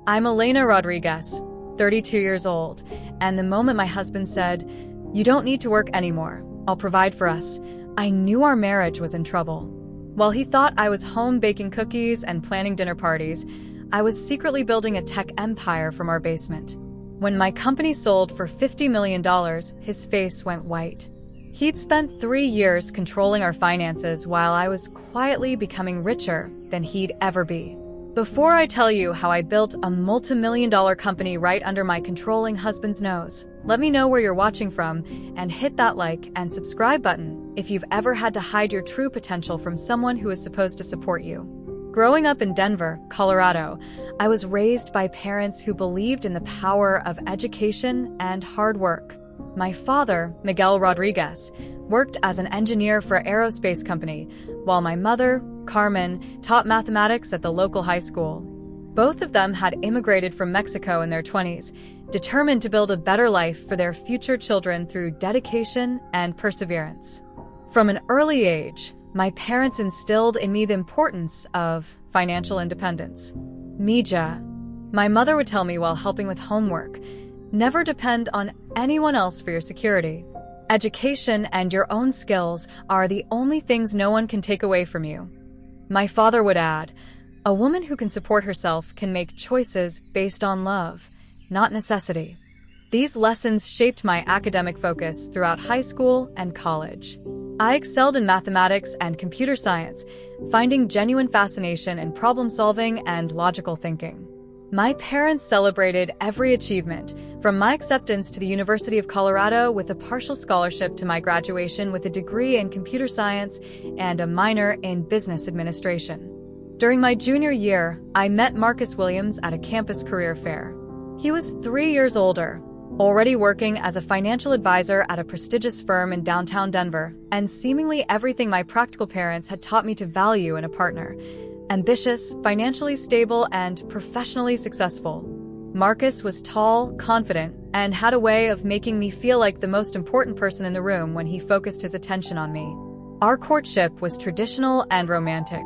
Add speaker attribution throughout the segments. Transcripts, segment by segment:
Speaker 1: I'm Elena Rodriguez, 32 years old, and the moment my husband said, "You don't need to work anymore, I'll provide for us," I knew our marriage was in trouble. While he thought I was home baking cookies and planning dinner parties, I was secretly building a tech empire from our basement. When my company sold for $50 million, his face went white. He'd spent 3 years controlling our finances while I was quietly becoming richer than he'd ever be. Before I tell you how I built a multi-million-dollar company right under my controlling husband's nose, let me know where you're watching from and hit that like and subscribe button if you've ever had to hide your true potential from someone who is supposed to support you. Growing up in Denver, Colorado, I was raised by parents who believed in the power of education and hard work. My father, Miguel Rodriguez, worked as an engineer for an aerospace company, while my mother, Carmen, taught mathematics at the local high school. Both of them had immigrated from Mexico in their 20s, determined to build a better life for their future children through dedication and perseverance. From an early age, my parents instilled in me the importance of financial independence. Mija, my mother would tell me while helping with homework, never depend on anyone else for your security. Education and your own skills are the only things no one can take away from you. My father would add, a woman who can support herself can make choices based on love, not necessity. These lessons shaped my academic focus throughout high school and college. I excelled in mathematics and computer science, finding genuine fascination in problem solving and logical thinking. My parents celebrated every achievement, from my acceptance to the University of Colorado with a partial scholarship to my graduation with a degree in computer science and a minor in business administration. During my junior year, I met Marcus Williams at a campus career fair. He was 3 years older, already working as a financial advisor at a prestigious firm in downtown Denver, and seemingly everything my practical parents had taught me to value in a partner: ambitious, financially stable, and professionally successful. Marcus was tall, confident, and had a way of making me feel like the most important person in the room when he focused his attention on me. Our courtship was traditional and romantic.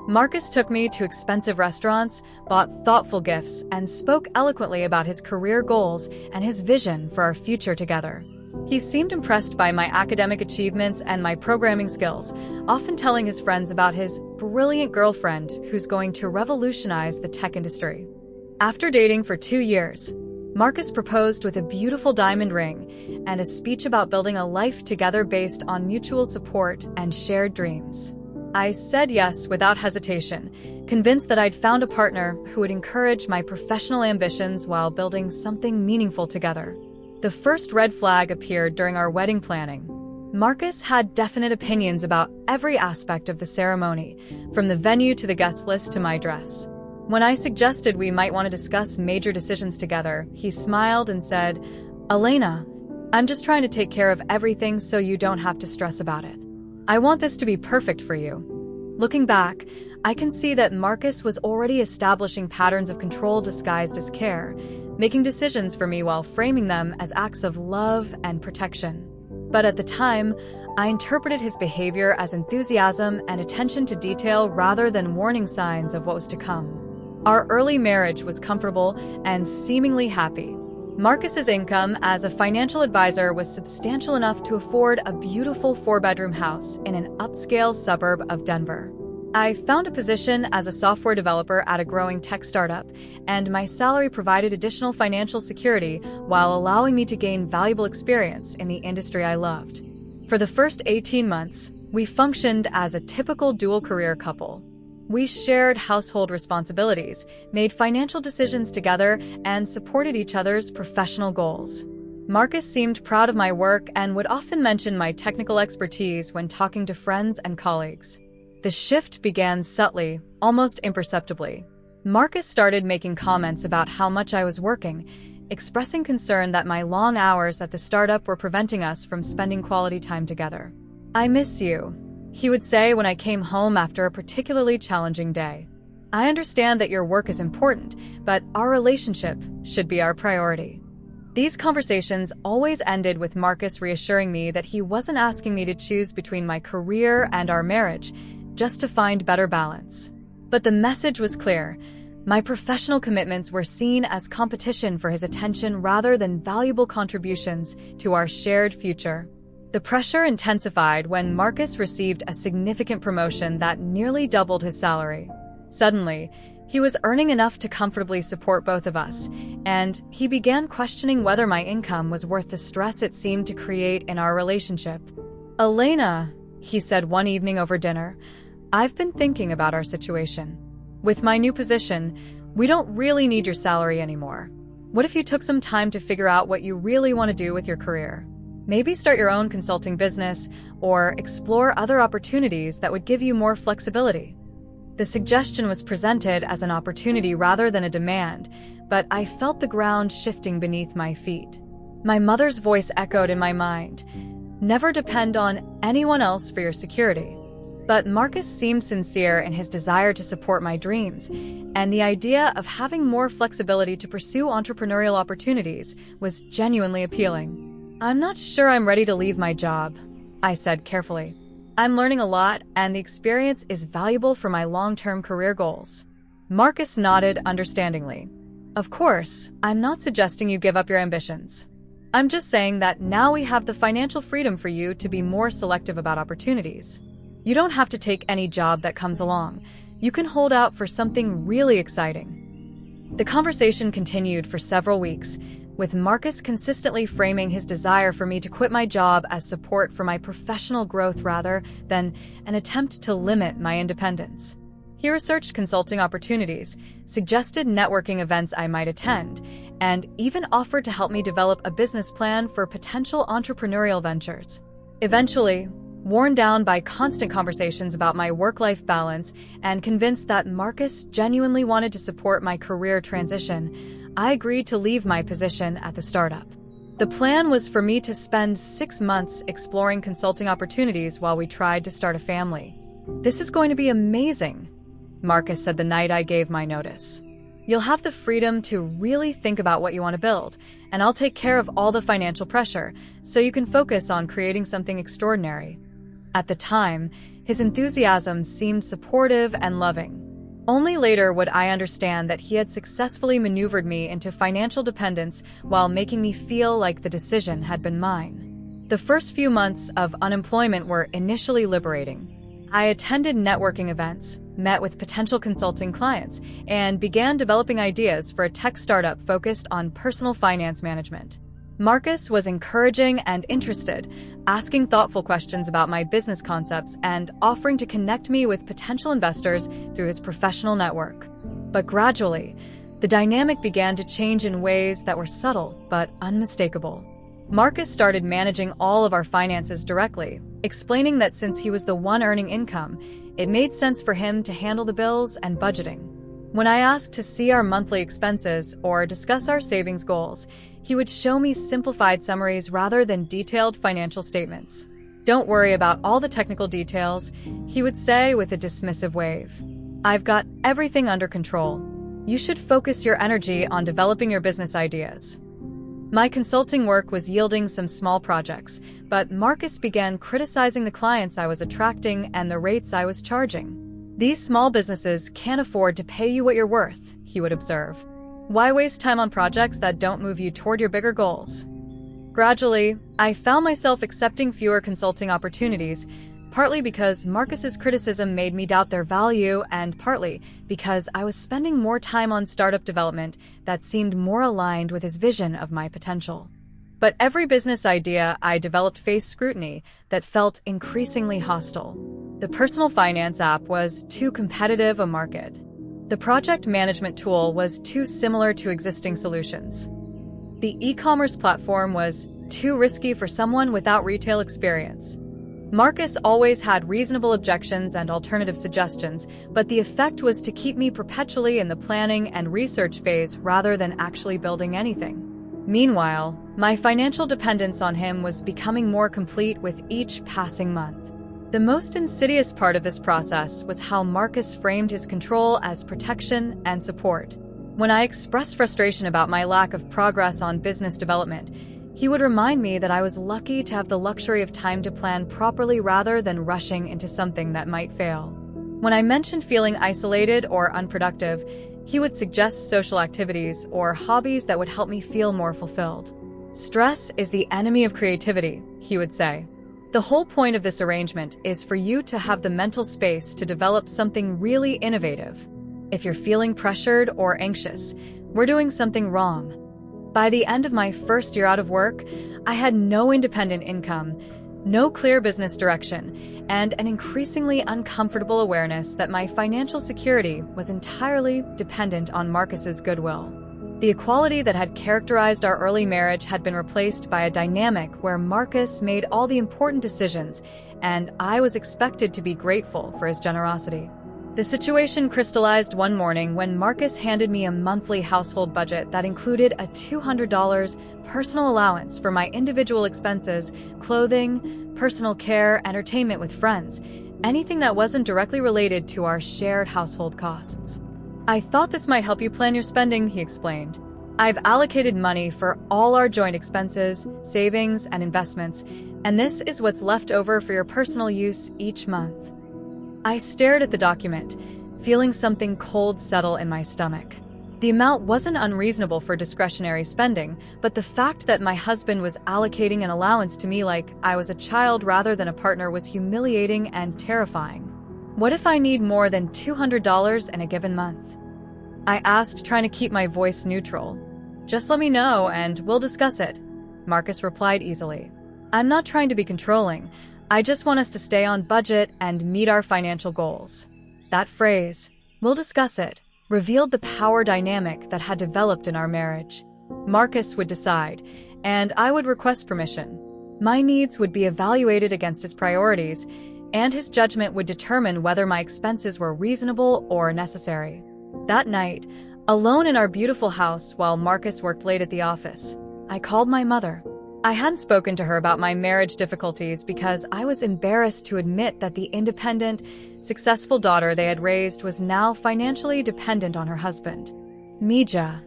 Speaker 1: Marcus took me to expensive restaurants, bought thoughtful gifts, and spoke eloquently about his career goals and his vision for our future together. He seemed impressed by my academic achievements and my programming skills, often telling his friends about his brilliant girlfriend who's going to revolutionize the tech industry. After dating for 2 years, Marcus proposed with a beautiful diamond ring and a speech about building a life together based on mutual support and shared dreams. I said yes without hesitation, convinced that I'd found a partner who would encourage my professional ambitions while building something meaningful together. The first red flag appeared during our wedding planning. Marcus had definite opinions about every aspect of the ceremony, from the venue to the guest list to my dress. When I suggested we might want to discuss major decisions together, he smiled and said, "Elena, I'm just trying to take care of everything so you don't have to stress about it. I want this to be perfect for you." Looking back, I can see that Marcus was already establishing patterns of control disguised as care, making decisions for me while framing them as acts of love and protection. But at the time, I interpreted his behavior as enthusiasm and attention to detail rather than warning signs of what was to come. Our early marriage was comfortable and seemingly happy. Marcus's income as a financial advisor was substantial enough to afford a beautiful 4-bedroom house in an upscale suburb of Denver. I found a position as a software developer at a growing tech startup, and my salary provided additional financial security while allowing me to gain valuable experience in the industry I loved. For the first 18 months, we functioned as a typical dual-career couple. We shared household responsibilities, made financial decisions together, and supported each other's professional goals. Marcus seemed proud of my work and would often mention my technical expertise when talking to friends and colleagues. The shift began subtly, almost imperceptibly. Marcus started making comments about how much I was working, expressing concern that my long hours at the startup were preventing us from spending quality time together. "I miss you," he would say when I came home after a particularly challenging day. "I understand that your work is important, but our relationship should be our priority." These conversations always ended with Marcus reassuring me that he wasn't asking me to choose between my career and our marriage, just to find better balance. But the message was clear. My professional commitments were seen as competition for his attention rather than valuable contributions to our shared future. The pressure intensified when Marcus received a significant promotion that nearly doubled his salary. Suddenly, he was earning enough to comfortably support both of us, and he began questioning whether my income was worth the stress it seemed to create in our relationship. "Elena," he said one evening over dinner, "I've been thinking about our situation. With my new position, we don't really need your salary anymore. What if you took some time to figure out what you really want to do with your career? Maybe start your own consulting business or explore other opportunities that would give you more flexibility." The suggestion was presented as an opportunity rather than a demand, but I felt the ground shifting beneath my feet. My mother's voice echoed in my mind, "Never depend on anyone else for your security." But Marcus seemed sincere in his desire to support my dreams, and the idea of having more flexibility to pursue entrepreneurial opportunities was genuinely appealing. "I'm not sure I'm ready to leave my job," I said carefully. "I'm learning a lot, and the experience is valuable for my long-term career goals." Marcus nodded understandingly. "Of course, I'm not suggesting you give up your ambitions. I'm just saying that now we have the financial freedom for you to be more selective about opportunities. You don't have to take any job that comes along. You can hold out for something really exciting." The conversation continued for several weeks, with Marcus consistently framing his desire for me to quit my job as support for my professional growth rather than an attempt to limit my independence. He researched consulting opportunities, suggested networking events I might attend, and even offered to help me develop a business plan for potential entrepreneurial ventures. Eventually, worn down by constant conversations about my work-life balance and convinced that Marcus genuinely wanted to support my career transition, I agreed to leave my position at the startup. The plan was for me to spend 6 months exploring consulting opportunities while we tried to start a family. "This is going to be amazing," Marcus said the night I gave my notice. "You'll have the freedom to really think about what you want to build, and I'll take care of all the financial pressure, so you can focus on creating something extraordinary." At the time, his enthusiasm seemed supportive and loving. Only later would I understand that he had successfully maneuvered me into financial dependence while making me feel like the decision had been mine. The first few months of unemployment were initially liberating. I attended networking events, met with potential consulting clients, and began developing ideas for a tech startup focused on personal finance management. Marcus was encouraging and interested, asking thoughtful questions about my business concepts and offering to connect me with potential investors through his professional network. But gradually, the dynamic began to change in ways that were subtle but unmistakable. Marcus started managing all of our finances directly, explaining that since he was the one earning income, it made sense for him to handle the bills and budgeting. When I asked to see our monthly expenses or discuss our savings goals, he would show me simplified summaries rather than detailed financial statements. "Don't worry about all the technical details," he would say with a dismissive wave. "I've got everything under control. You should focus your energy on developing your business ideas." My consulting work was yielding some small projects, but Marcus began criticizing the clients I was attracting and the rates I was charging. "These small businesses can't afford to pay you what you're worth," he would observe. "Why waste time on projects that don't move you toward your bigger goals?" Gradually, I found myself accepting fewer consulting opportunities, partly because Marcus's criticism made me doubt their value and partly because I was spending more time on startup development that seemed more aligned with his vision of my potential. But every business idea I developed faced scrutiny that felt increasingly hostile. The personal finance app was too competitive a market. The project management tool was too similar to existing solutions. The e-commerce platform was too risky for someone without retail experience. Marcus always had reasonable objections and alternative suggestions, but the effect was to keep me perpetually in the planning and research phase rather than actually building anything. Meanwhile, my financial dependence on him was becoming more complete with each passing month. The most insidious part of this process was how Marcus framed his control as protection and support. When I expressed frustration about my lack of progress on business development, he would remind me that I was lucky to have the luxury of time to plan properly rather than rushing into something that might fail. When I mentioned feeling isolated or unproductive, He would suggest social activities or hobbies that would help me feel more fulfilled. "Stress is the enemy of creativity," he would say. "The whole point of this arrangement is for you to have the mental space to develop something really innovative. If you're feeling pressured or anxious, we're doing something wrong." By the end of my first year out of work, I had no independent income, no clear business direction, and an increasingly uncomfortable awareness that my financial security was entirely dependent on Marcus's goodwill. The equality that had characterized our early marriage had been replaced by a dynamic where Marcus made all the important decisions, and I was expected to be grateful for his generosity. The situation crystallized one morning when Marcus handed me a monthly household budget that included a $200 personal allowance for my individual expenses, clothing, personal care, entertainment with friends, anything that wasn't directly related to our shared household costs. "I thought this might help you plan your spending," he explained. "I've allocated money for all our joint expenses, savings, and investments, and this is what's left over for your personal use each month." I stared at the document, feeling something cold settle in my stomach. The amount wasn't unreasonable for discretionary spending, but the fact that my husband was allocating an allowance to me like I was a child rather than a partner was humiliating and terrifying. "What if I need more than $200 in a given month?" I asked, trying to keep my voice neutral. "Just let me know and we'll discuss it," Marcus replied easily. "I'm not trying to be controlling. I just want us to stay on budget and meet our financial goals." That phrase, "we'll discuss it," revealed the power dynamic that had developed in our marriage. Marcus would decide, and I would request permission. My needs would be evaluated against his priorities, and his judgment would determine whether my expenses were reasonable or necessary. That night, alone in our beautiful house while Marcus worked late at the office, I called my mother. I hadn't spoken to her about my marriage difficulties because I was embarrassed to admit that the independent, successful daughter they had raised was now financially dependent on her husband. "Mija,"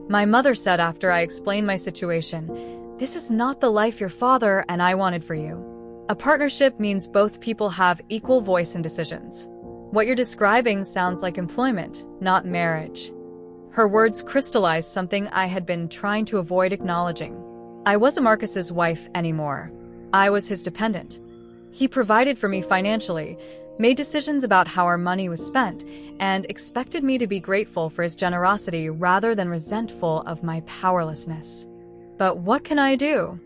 Speaker 1: my mother said after I explained my situation, "this is not the life your father and I wanted for you. A partnership means both people have equal voice in decisions. What you're describing sounds like employment, not marriage." Her words crystallized something I had been trying to avoid acknowledging. I wasn't Marcus's wife anymore. I was his dependent. He provided for me financially, made decisions about how our money was spent, and expected me to be grateful for his generosity rather than resentful of my powerlessness. "But what can I do?"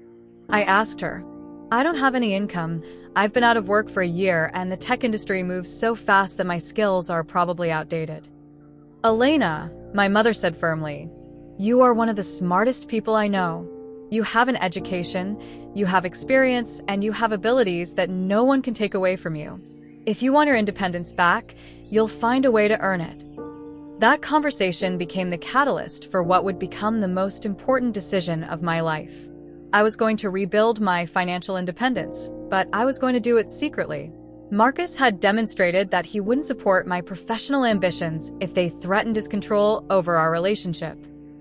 Speaker 1: I asked her. "I don't have any income. I've been out of work for a year, and the tech industry moves so fast that my skills are probably outdated." "Elena," my mother said firmly, "you are one of the smartest people I know. You have an education, you have experience, and you have abilities that no one can take away from you. If you want your independence back, you'll find a way to earn it." That conversation became the catalyst for what would become the most important decision of my life. I was going to rebuild my financial independence, but I was going to do it secretly. Marcus had demonstrated that he wouldn't support my professional ambitions if they threatened his control over our relationship.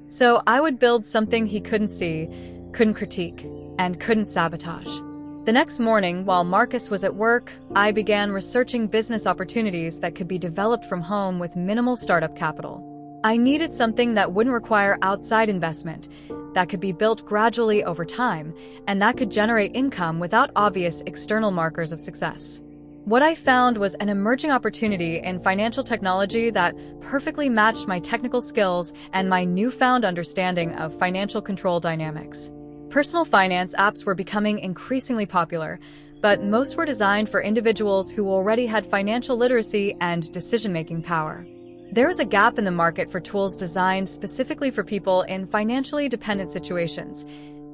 Speaker 1: So I would build something he couldn't see, couldn't critique, and couldn't sabotage. The next morning, while Marcus was at work, I began researching business opportunities that could be developed from home with minimal startup capital. I needed something that wouldn't require outside investment, that could be built gradually over time, and that could generate income without obvious external markers of success. What I found was an emerging opportunity in financial technology that perfectly matched my technical skills and my newfound understanding of financial control dynamics. Personal finance apps were becoming increasingly popular, but most were designed for individuals who already had financial literacy and decision-making power. There was a gap in the market for tools designed specifically for people in financially dependent situations,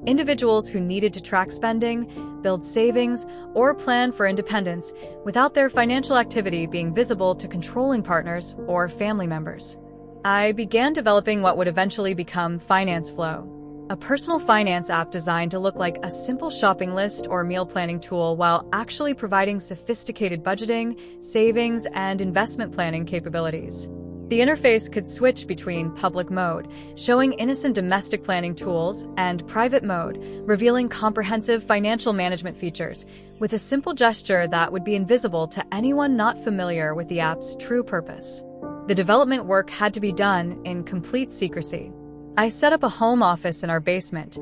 Speaker 1: individuals who needed to track spending, build savings, or plan for independence without their financial activity being visible to controlling partners or family members. I began developing what would eventually become FinanceFlow, a personal finance app designed to look like a simple shopping list or meal planning tool while actually providing sophisticated budgeting, savings, and investment planning capabilities. The interface could switch between public mode, showing innocent domestic planning tools, and private mode, revealing comprehensive financial management features, with a simple gesture that would be invisible to anyone not familiar with the app's true purpose. The development work had to be done in complete secrecy. I set up a home office in our basement,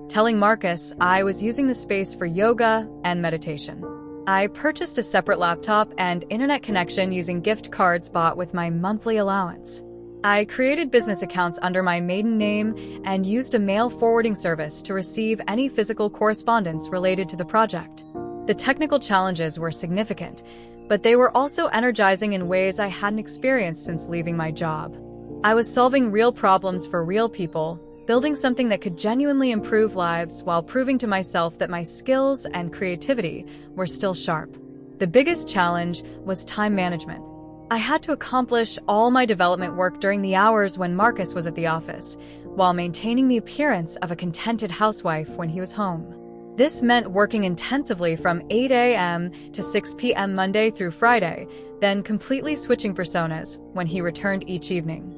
Speaker 1: telling Marcus I was using the space for yoga and meditation. I purchased a separate laptop and internet connection using gift cards bought with my monthly allowance. I created business accounts under my maiden name and used a mail forwarding service to receive any physical correspondence related to the project. The technical challenges were significant, but they were also energizing in ways I hadn't experienced since leaving my job. I was solving real problems for real people, building something that could genuinely improve lives while proving to myself that my skills and creativity were still sharp. The biggest challenge was time management. I had to accomplish all my development work during the hours when Marcus was at the office, while maintaining the appearance of a contented housewife when he was home. This meant working intensively from 8 a.m. to 6 p.m. Monday through Friday, then completely switching personas when he returned each evening.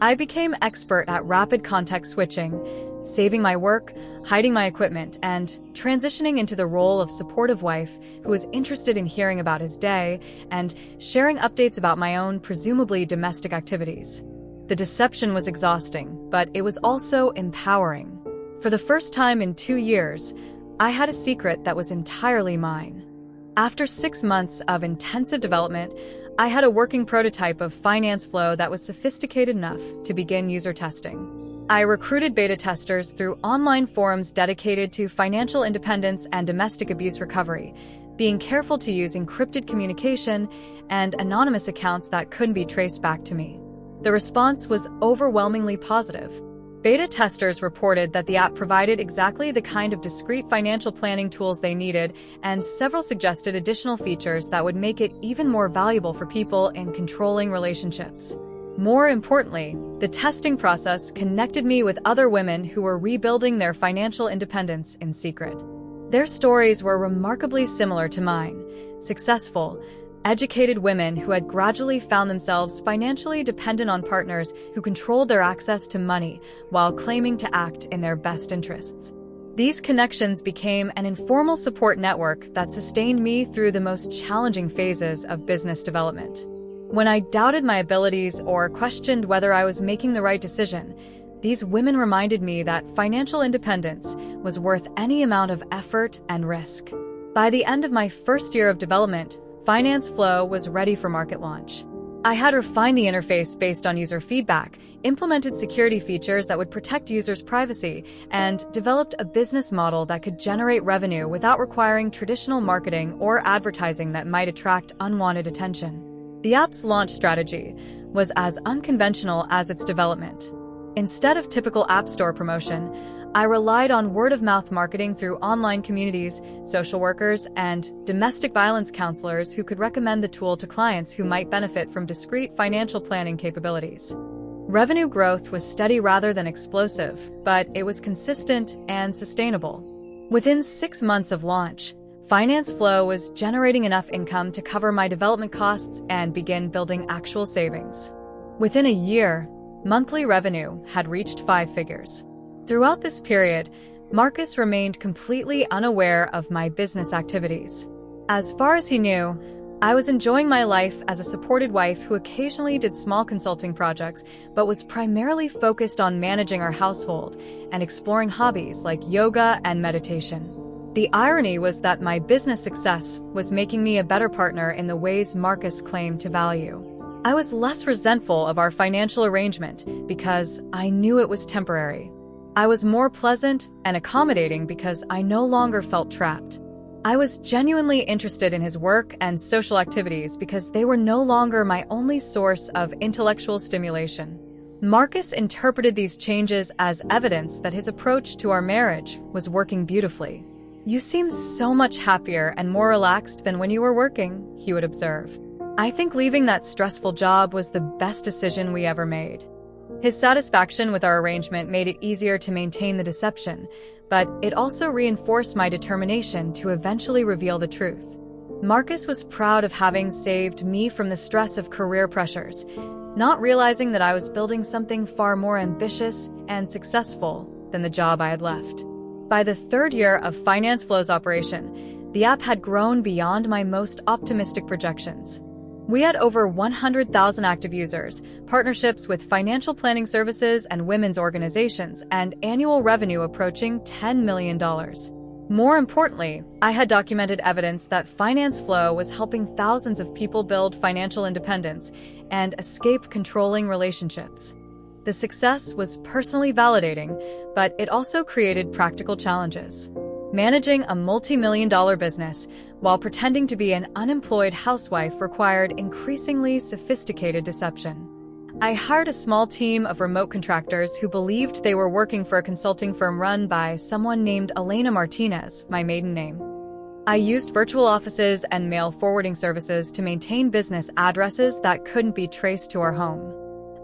Speaker 1: I became expert at rapid context switching, saving my work, hiding my equipment, and transitioning into the role of supportive wife who was interested in hearing about his day and sharing updates about my own presumably domestic activities. The deception was exhausting, but it was also empowering. For the first time in 2 years, I had a secret that was entirely mine. After 6 months of intensive development, I had a working prototype of FinanceFlow that was sophisticated enough to begin user testing. I recruited beta testers through online forums dedicated to financial independence and domestic abuse recovery, being careful to use encrypted communication and anonymous accounts that couldn't be traced back to me. The response was overwhelmingly positive. Beta testers reported that the app provided exactly the kind of discrete financial planning tools they needed, and several suggested additional features that would make it even more valuable for people in controlling relationships. More importantly, the testing process connected me with other women who were rebuilding their financial independence in secret. Their stories were remarkably similar to mine: successful, educated women who had gradually found themselves financially dependent on partners who controlled their access to money while claiming to act in their best interests. These connections became an informal support network that sustained me through the most challenging phases of business development. When I doubted my abilities or questioned whether I was making the right decision, these women reminded me that financial independence was worth any amount of effort and risk. By the end of my first year of development, FinanceFlow was ready for market launch. I had refined the interface based on user feedback, implemented security features that would protect users' privacy, and developed a business model that could generate revenue without requiring traditional marketing or advertising that might attract unwanted attention. The app's launch strategy was as unconventional as its development. Instead of typical App Store promotion, I relied on word-of-mouth marketing through online communities, social workers, and domestic violence counselors who could recommend the tool to clients who might benefit from discrete financial planning capabilities. Revenue growth was steady rather than explosive, but it was consistent and sustainable. Within 6 months of launch, FinanceFlow was generating enough income to cover my development costs and begin building actual savings. Within a year, monthly revenue had reached 5 figures. Throughout this period, Marcus remained completely unaware of my business activities. As far as he knew, I was enjoying my life as a supported wife who occasionally did small consulting projects, but was primarily focused on managing our household and exploring hobbies like yoga and meditation. The irony was that my business success was making me a better partner in the ways Marcus claimed to value. I was less resentful of our financial arrangement because I knew it was temporary. I was more pleasant and accommodating because I no longer felt trapped. I was genuinely interested in his work and social activities because they were no longer my only source of intellectual stimulation. Marcus interpreted these changes as evidence that his approach to our marriage was working beautifully. "You seem so much happier and more relaxed than when you were working," he would observe. "I think leaving that stressful job was the best decision we ever made." His satisfaction with our arrangement made it easier to maintain the deception, but it also reinforced my determination to eventually reveal the truth. Marcus was proud of having saved me from the stress of career pressures, not realizing that I was building something far more ambitious and successful than the job I had left. By the 3rd year of FinanceFlow's operation, the app had grown beyond my most optimistic projections. We had over 100,000 active users, partnerships with financial planning services and women's organizations, and annual revenue approaching $10 million. More importantly, I had documented evidence that FinanceFlow was helping thousands of people build financial independence and escape controlling relationships. The success was personally validating, but it also created practical challenges. Managing a multi-million-dollar business while pretending to be an unemployed housewife required increasingly sophisticated deception. I hired a small team of remote contractors who believed they were working for a consulting firm run by someone named Elena Rodriguez, my maiden name. I used virtual offices and mail forwarding services to maintain business addresses that couldn't be traced to our home.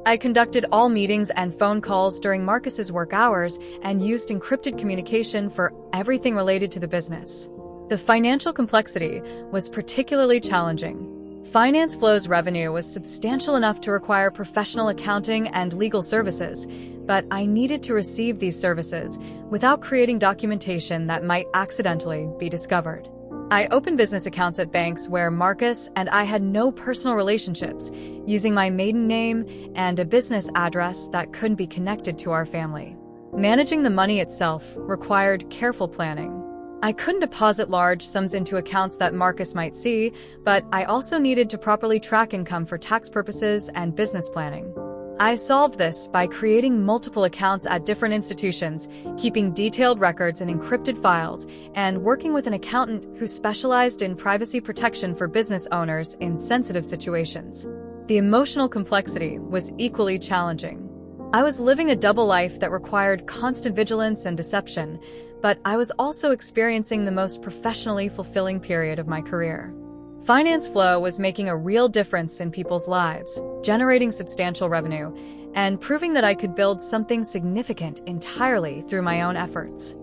Speaker 1: I conducted all meetings and phone calls during Marcus's work hours and used encrypted communication for everything related to the business. The financial complexity was particularly challenging. FinanceFlow's revenue was substantial enough to require professional accounting and legal services, but I needed to receive these services without creating documentation that might accidentally be discovered. I opened business accounts at banks where Marcus and I had no personal relationships, using my maiden name and a business address that couldn't be connected to our family. Managing the money itself required careful planning. I couldn't deposit large sums into accounts that Marcus might see, but I also needed to properly track income for tax purposes and business planning. I solved this by creating multiple accounts at different institutions, keeping detailed records in encrypted files, and working with an accountant who specialized in privacy protection for business owners in sensitive situations. The emotional complexity was equally challenging. I was living a double life that required constant vigilance and deception, but I was also experiencing the most professionally fulfilling period of my career. FinanceFlow was making a real difference in people's lives, generating substantial revenue, and proving that I could build something significant entirely through my own efforts.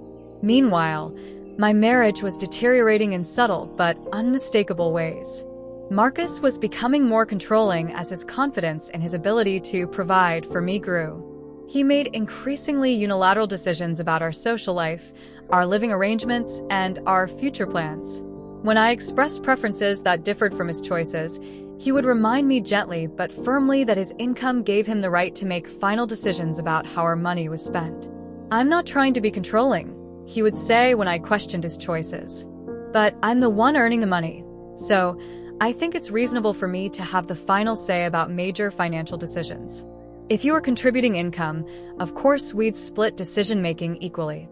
Speaker 1: Meanwhile, my marriage was deteriorating in subtle but unmistakable ways. Marcus was becoming more controlling as his confidence in his ability to provide for me grew. He made increasingly unilateral decisions about our social life, our living arrangements, and our future plans. When I expressed preferences that differed from his choices, he would remind me gently but firmly that his income gave him the right to make final decisions about how our money was spent. "I'm not trying to be controlling," he would say when I questioned his choices. "But I'm the one earning the money, so I think it's reasonable for me to have the final say about major financial decisions. If you were contributing income, of course we'd split decision-making equally."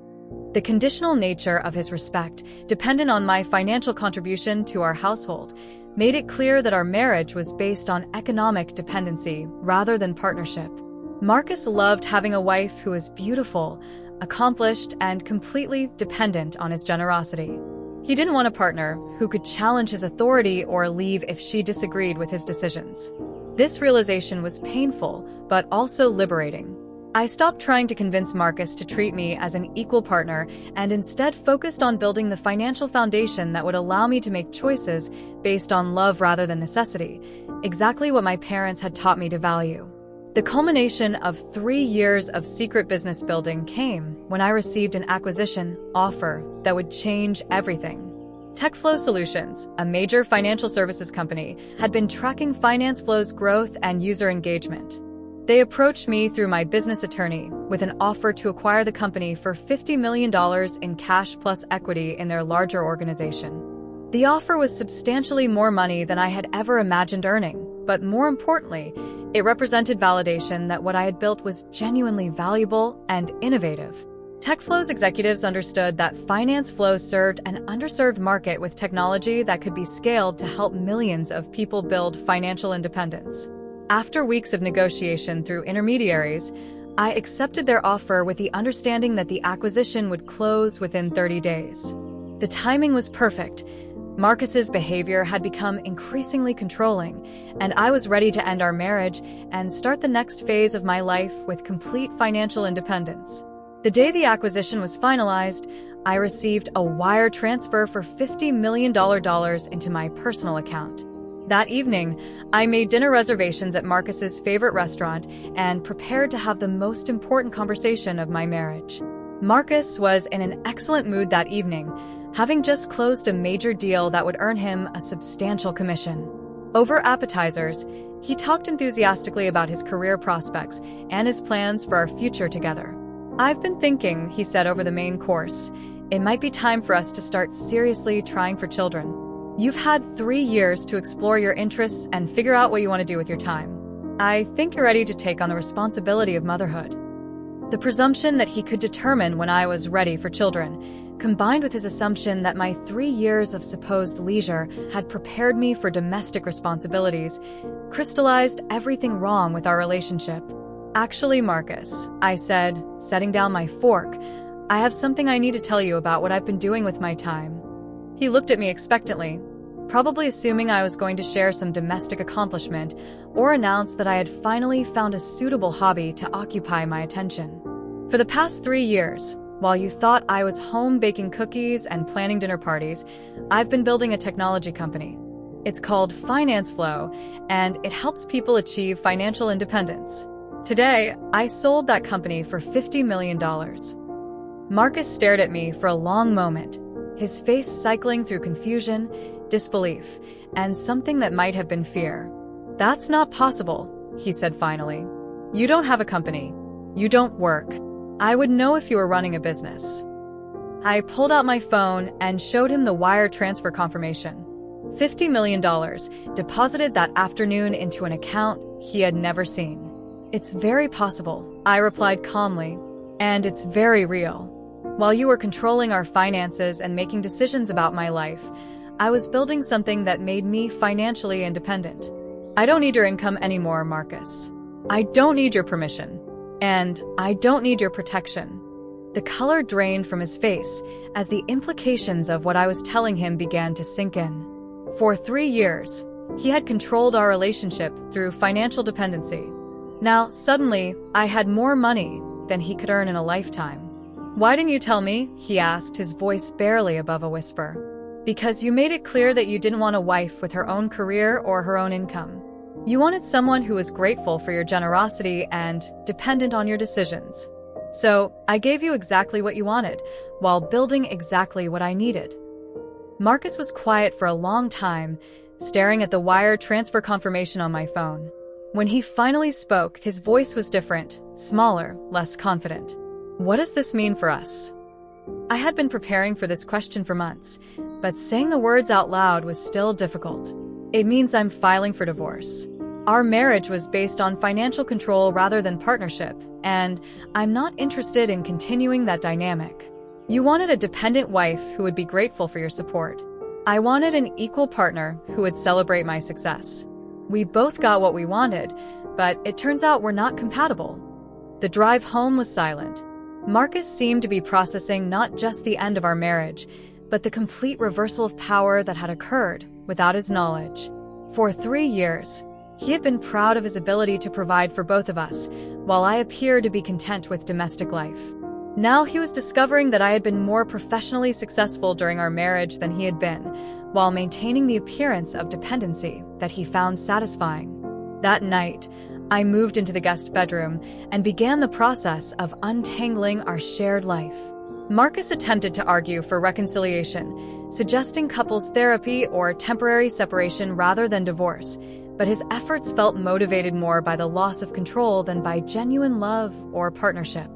Speaker 1: The conditional nature of his respect, dependent on my financial contribution to our household, made it clear that our marriage was based on economic dependency rather than partnership. Marcus loved having a wife who was beautiful, accomplished, and completely dependent on his generosity. He didn't want a partner who could challenge his authority or leave if she disagreed with his decisions. This realization was painful, but also liberating. I stopped trying to convince Marcus to treat me as an equal partner and instead focused on building the financial foundation that would allow me to make choices based on love rather than necessity, exactly what my parents had taught me to value. The culmination of 3 years of secret business building came when I received an acquisition offer that would change everything. TechFlow Solutions, a major financial services company, had been tracking FinanceFlow's growth and user engagement. They approached me through my business attorney with an offer to acquire the company for $50 million in cash plus equity in their larger organization. The offer was substantially more money than I had ever imagined earning, but more importantly, it represented validation that what I had built was genuinely valuable and innovative. TechFlow's executives understood that FinanceFlow served an underserved market with technology that could be scaled to help millions of people build financial independence. After weeks of negotiation through intermediaries, I accepted their offer with the understanding that the acquisition would close within 30 days. The timing was perfect. Marcus's behavior had become increasingly controlling, and I was ready to end our marriage and start the next phase of my life with complete financial independence. The day the acquisition was finalized, I received a wire transfer for $50 million into my personal account. That evening, I made dinner reservations at Marcus's favorite restaurant and prepared to have the most important conversation of my marriage. Marcus was in an excellent mood that evening, having just closed a major deal that would earn him a substantial commission. Over appetizers, he talked enthusiastically about his career prospects and his plans for our future together. "I've been thinking," he said over the main course, "it might be time for us to start seriously trying for children. You've had 3 years to explore your interests and figure out what you want to do with your time. I think you're ready to take on the responsibility of motherhood." The presumption that he could determine when I was ready for children, combined with his assumption that my 3 years of supposed leisure had prepared me for domestic responsibilities, crystallized everything wrong with our relationship. "Actually, Marcus," I said, setting down my fork, "I have something I need to tell you about what I've been doing with my time." He looked at me expectantly, probably assuming I was going to share some domestic accomplishment or announce that I had finally found a suitable hobby to occupy my attention. "For the past 3 years, while you thought I was home baking cookies and planning dinner parties, I've been building a technology company. It's called FinanceFlow, and it helps people achieve financial independence. Today, I sold that company for $50 million. Marcus stared at me for a long moment, his face cycling through confusion, disbelief, and something that might have been fear. "That's not possible," he said finally. "You don't have a company. You don't work. I would know if you were running a business." I pulled out my phone and showed him the wire transfer confirmation. $50 million deposited that afternoon into an account he had never seen. "It's very possible," I replied calmly, "and it's very real. While you were controlling our finances and making decisions about my life, I was building something that made me financially independent. I don't need your income anymore, Marcus. I don't need your permission. And I don't need your protection." The color drained from his face as the implications of what I was telling him began to sink in. For 3 years, he had controlled our relationship through financial dependency. Now, suddenly, I had more money than he could earn in a lifetime. "Why didn't you tell me?" he asked, his voice barely above a whisper. "Because you made it clear that you didn't want a wife with her own career or her own income. You wanted someone who was grateful for your generosity and dependent on your decisions. So, I gave you exactly what you wanted, while building exactly what I needed." Marcus was quiet for a long time, staring at the wire transfer confirmation on my phone. When he finally spoke, his voice was different, smaller, less confident. "What does this mean for us?" I had been preparing for this question for months, but saying the words out loud was still difficult. "It means I'm filing for divorce. Our marriage was based on financial control rather than partnership, and I'm not interested in continuing that dynamic. You wanted a dependent wife who would be grateful for your support. I wanted an equal partner who would celebrate my success. We both got what we wanted, but it turns out we're not compatible." The drive home was silent. Marcus seemed to be processing not just the end of our marriage, but the complete reversal of power that had occurred without his knowledge. For 3 years, he had been proud of his ability to provide for both of us, while I appeared to be content with domestic life. Now he was discovering that I had been more professionally successful during our marriage than he had been, while maintaining the appearance of dependency that he found satisfying. That night, I moved into the guest bedroom and began the process of untangling our shared life. Marcus attempted to argue for reconciliation, suggesting couples therapy or temporary separation rather than divorce, but his efforts felt motivated more by the loss of control than by genuine love or partnership.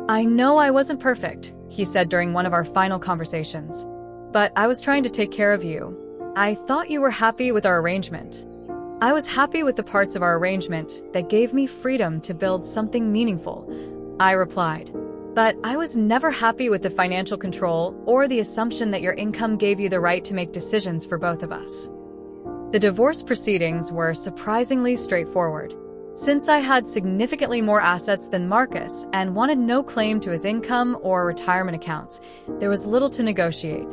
Speaker 1: "I know I wasn't perfect," he said during one of our final conversations, "but I was trying to take care of you. I thought you were happy with our arrangement." I was happy with the parts of our arrangement that gave me freedom to build something meaningful, I replied. "But I was never happy with the financial control or the assumption that your income gave you the right to make decisions for both of us." The divorce proceedings were surprisingly straightforward. Since I had significantly more assets than Marcus and wanted no claim to his income or retirement accounts, there was little to negotiate.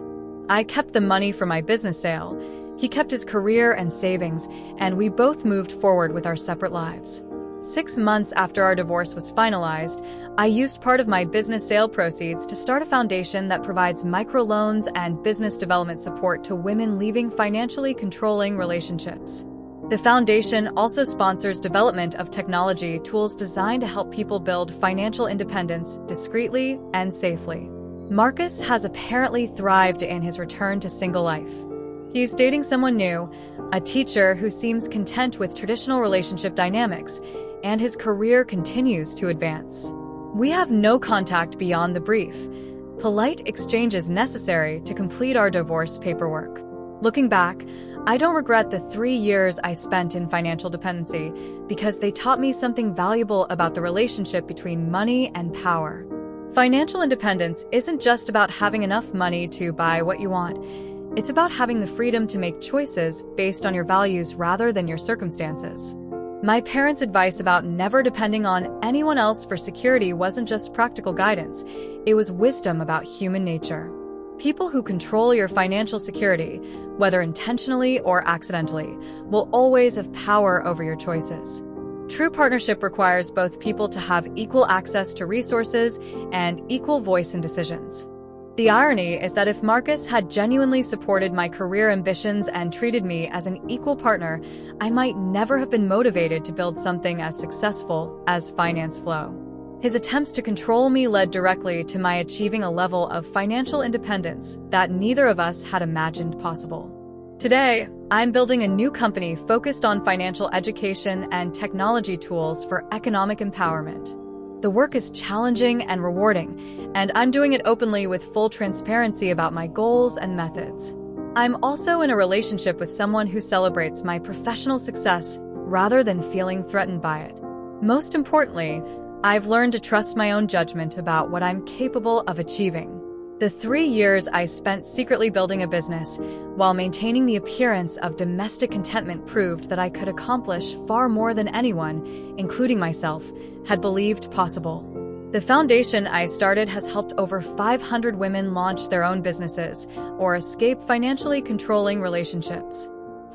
Speaker 1: I kept the money from my business sale, he kept his career and savings, and we both moved forward with our separate lives. 6 months after our divorce was finalized, I used part of my business sale proceeds to start a foundation that provides microloans and business development support to women leaving financially controlling relationships. The foundation also sponsors development of technology tools designed to help people build financial independence discreetly and safely. Marcus has apparently thrived in his return to single life. He's dating someone new, a teacher who seems content with traditional relationship dynamics, and his career continues to advance. We have no contact beyond the brief. Polite exchange is necessary to complete our divorce paperwork. Looking back, I don't regret the 3 years I spent in financial dependency because they taught me something valuable about the relationship between money and power. Financial independence isn't just about having enough money to buy what you want. It's about having the freedom to make choices based on your values rather than your circumstances. My parents' advice about never depending on anyone else for security wasn't just practical guidance, it was wisdom about human nature. People who control your financial security, whether intentionally or accidentally, will always have power over your choices. True partnership requires both people to have equal access to resources and equal voice in decisions. The irony is that if Marcus had genuinely supported my career ambitions and treated me as an equal partner, I might never have been motivated to build something as successful as FinanceFlow. His attempts to control me led directly to my achieving a level of financial independence that neither of us had imagined possible. Today, I'm building a new company focused on financial education and technology tools for economic empowerment. The work is challenging and rewarding, and I'm doing it openly with full transparency about my goals and methods. I'm also in a relationship with someone who celebrates my professional success rather than feeling threatened by it. Most importantly, I've learned to trust my own judgment about what I'm capable of achieving. The 3 years I spent secretly building a business while maintaining the appearance of domestic contentment proved that I could accomplish far more than anyone, including myself, had believed possible. The foundation I started has helped over 500 women launch their own businesses or escape financially controlling relationships.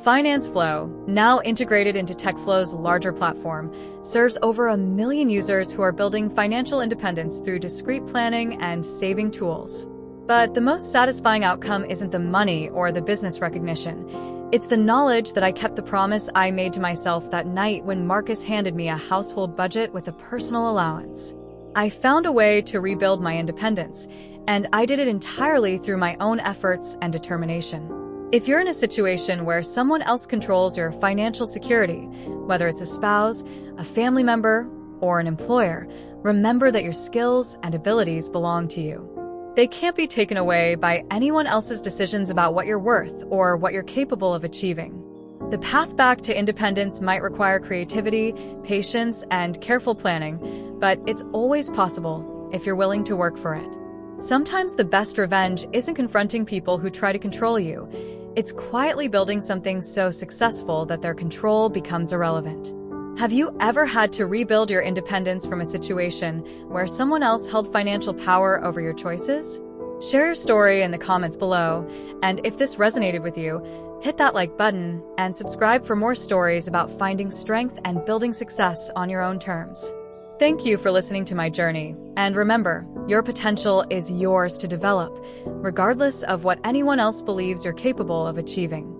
Speaker 1: FinanceFlow, now integrated into TechFlow's larger platform, serves over 1 million users who are building financial independence through discrete planning and saving tools. But the most satisfying outcome isn't the money or the business recognition. It's the knowledge that I kept the promise I made to myself that night when Marcus handed me a household budget with a personal allowance. I found a way to rebuild my independence, and I did it entirely through my own efforts and determination. If you're in a situation where someone else controls your financial security, whether it's a spouse, a family member, or an employer, remember that your skills and abilities belong to you. They can't be taken away by anyone else's decisions about what you're worth or what you're capable of achieving. The path back to independence might require creativity, patience, and careful planning, but it's always possible if you're willing to work for it. Sometimes the best revenge isn't confronting people who try to control you. It's quietly building something so successful that their control becomes irrelevant. Have you ever had to rebuild your independence from a situation where someone else held financial power over your choices? Share your story in the comments below, and if this resonated with you, hit that like button and subscribe for more stories about finding strength and building success on your own terms. Thank you for listening to my journey, and remember, your potential is yours to develop, regardless of what anyone else believes you're capable of achieving.